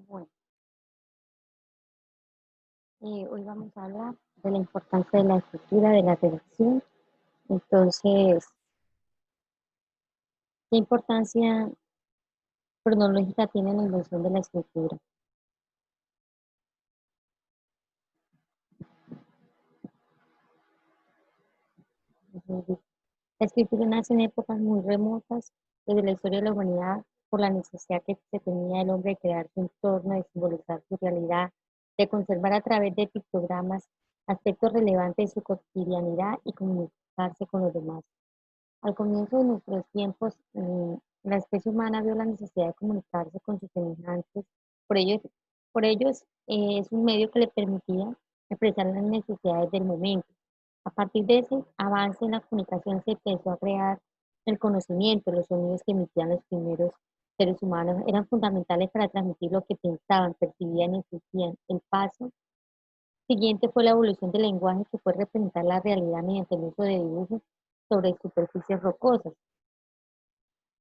Bueno, hoy vamos a hablar de la importancia de la escritura, de la redacción. Entonces, ¿qué importancia cronológica tiene la invención de la escritura? Ujú. La escritura nace en épocas muy remotas desde la historia de la humanidad por la necesidad que se tenía el hombre de crear su entorno, de simbolizar su realidad, de conservar a través de pictogramas aspectos relevantes de su cotidianidad y comunicarse con los demás. Al comienzo de nuestros tiempos, la especie humana vio la necesidad de comunicarse con sus semejantes. Por ello, es un medio que le permitía expresar las necesidades del momento. A partir de ese avance en la comunicación se empezó a crear el conocimiento. Los sonidos que emitían los primeros seres humanos eran fundamentales para transmitir lo que pensaban, percibían y sentían. El paso siguiente fue la evolución del lenguaje, que fue representar la realidad mediante el uso de dibujos sobre superficies rocosas.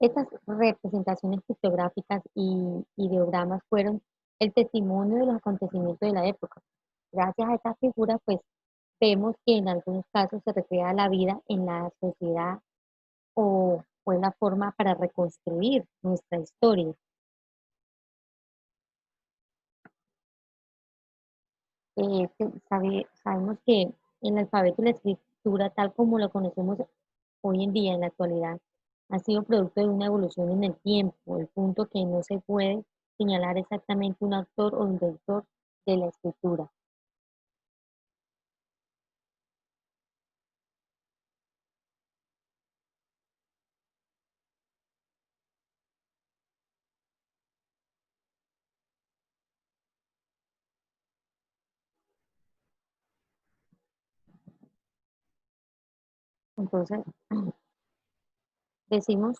Estas representaciones pictográficas y ideogramas fueron el testimonio de los acontecimientos de la época. Gracias a estas figuras, pues vemos que en algunos casos se recrea la vida en la sociedad o fue la forma para reconstruir nuestra historia. Sabemos que el alfabeto y la escritura, tal como lo conocemos hoy en día, en la actualidad, ha sido producto de una evolución en el tiempo, el punto que no se puede señalar exactamente un autor o inventor de la escritura. Entonces, decimos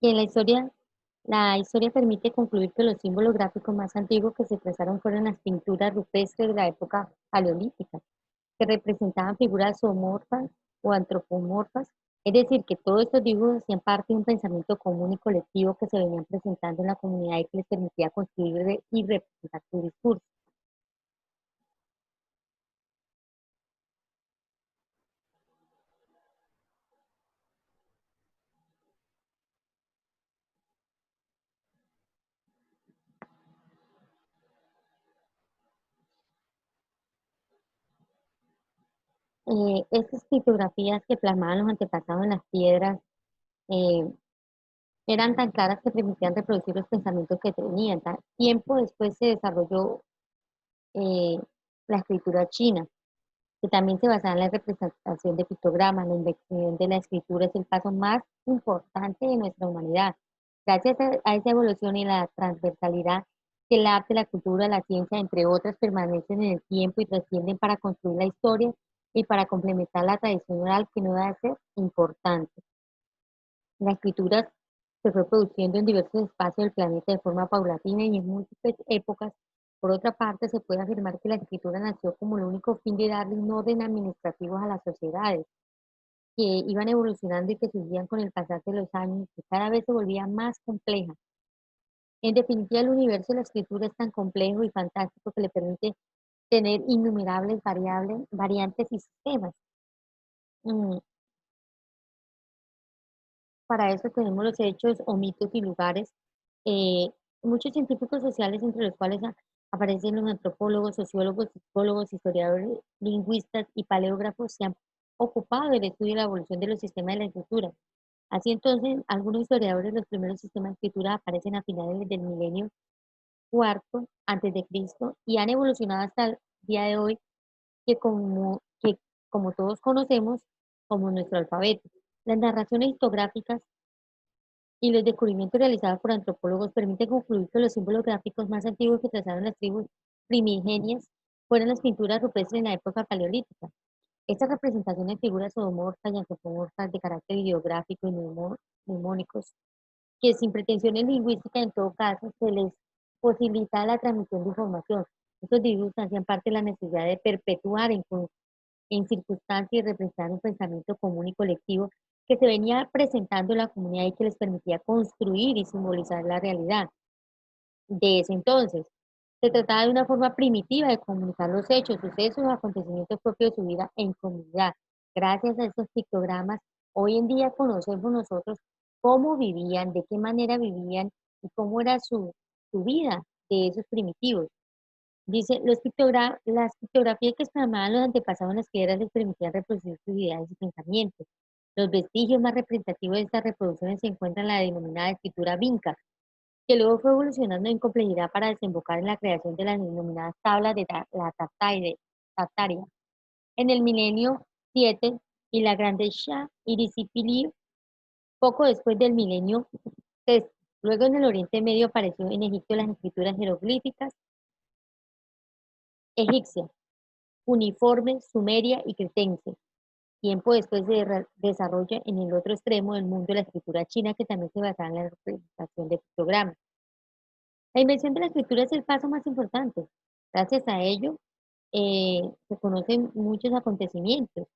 que la historia permite concluir que los símbolos gráficos más antiguos que se expresaron fueron las pinturas rupestres de la época paleolítica, que representaban figuras zoomorfas o antropomorfas, es decir, que todos estos dibujos hacían parte de un pensamiento común y colectivo que se venían presentando en la comunidad y que les permitía construir y representar su discurso. Estas pictografías que plasmaban los antepasados en las piedras eh, eran tan claras que permitían reproducir los pensamientos que tenían. Tiempo después se desarrolló eh, la escritura china, que también se basaba en la representación de pictogramas. La invención de la escritura es el paso más importante de nuestra humanidad. Gracias a esa evolución y la transversalidad que el arte, la cultura, la ciencia, entre otras, permanecen en el tiempo y trascienden para construir la historia y para complementar la tradición oral, que no debe ser importante. La escritura se fue produciendo en diversos espacios del planeta de forma paulatina y en múltiples épocas. Por otra parte, se puede afirmar que la escritura nació como el único fin de darle un orden administrativo a las sociedades, que iban evolucionando y que surgían con el pasar de los años, que cada vez se volvía más compleja. En definitiva, el universo de la escritura es tan complejo y fantástico que le permite tener innumerables variantes y sistemas. Mm, Para eso tenemos los hechos o mitos y lugares. Eh, Muchos científicos sociales, entre los cuales aparecen los antropólogos, sociólogos, psicólogos, historiadores, lingüistas y paleógrafos, se han ocupado del estudio de la evolución de los sistemas de la escritura. Así entonces, algunos historiadores, los primeros sistemas de escritura aparecen a finales del milenio cuarto antes de Cristo y han evolucionado hasta el día de hoy, que como todos conocemos, como nuestro alfabeto. Las narraciones histográficas y los descubrimientos realizados por antropólogos permiten concluir que los símbolos gráficos más antiguos que trazaron las tribus primigenias fueron las pinturas rupestres en la época paleolítica. Estas representaciones de figuras zoomorfas y antropomorfas de carácter ideográfico y mnemónicos, que sin pretensiones lingüísticas en todo caso se les posibilita la transmisión de información. Estos dibujos hacían parte de la necesidad de perpetuar en circunstancias y representar un pensamiento común y colectivo que se venía presentando en la comunidad y que les permitía construir y simbolizar la realidad de ese entonces. Se trataba de una forma primitiva de comunicar los hechos, sucesos o acontecimientos propios de su vida en comunidad. Gracias a estos pictogramas, hoy en día conocemos nosotros cómo vivían, de qué manera vivían y cómo era su vida de esos primitivos. Dice, las pictografías que plasmaban los antepasados en las piedras les permitían reproducir sus ideas y pensamientos. Los vestigios más representativos de estas reproducciones se encuentran en la denominada escritura vinca, que luego fue evolucionando en complejidad para desembocar en la creación de las denominadas tablas de la Tartaria. En el milenio 7 y la grande Shah y Disipili, poco después del milenio 3. Luego en el Oriente Medio apareció en Egipto las escrituras jeroglíficas egipcias, uniforme, sumeria y cretense. Tiempo después se desarrolla en el otro extremo del mundo la escritura china, que también se basa en la representación de pictogramas. La invención de la escritura es el paso más importante. Gracias a ello, se conocen muchos acontecimientos.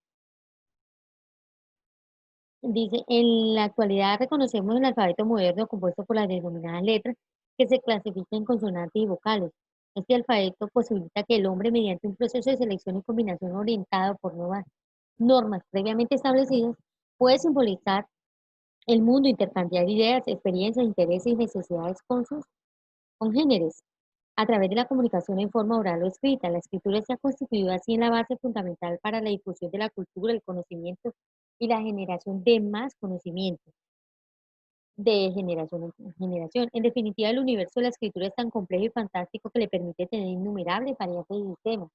Dice, en la actualidad reconocemos el alfabeto moderno compuesto por las denominadas letras que se clasifican en consonantes y vocales. Este alfabeto posibilita que el hombre, mediante un proceso de selección y combinación orientado por nuevas normas previamente establecidas, puede simbolizar el mundo, intercambiar ideas, experiencias, intereses y necesidades con sus congéneres a través de la comunicación en forma oral o escrita. La escritura se ha constituido así en la base fundamental para la difusión de la cultura, el conocimiento y la generación de más conocimiento de generación en generación. En definitiva, el universo de la escritura es tan complejo y fantástico que le permite tener innumerables variantes y sistemas.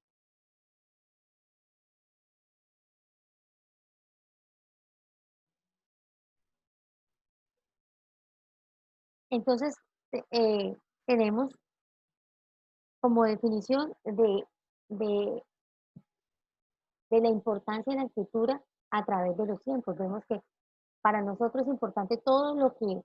Entonces, tenemos como definición de la importancia de la escritura a través de los tiempos. Vemos que para nosotros es importante todo lo que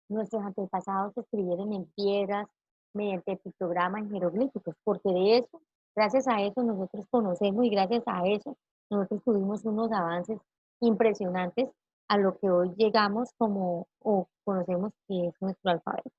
nuestros antepasados escribieron en piedras, mediante pictogramas y jeroglíficos, porque de eso, gracias a eso nosotros conocemos y gracias a eso nosotros tuvimos unos avances impresionantes a lo que hoy llegamos como o conocemos que es nuestro alfabeto.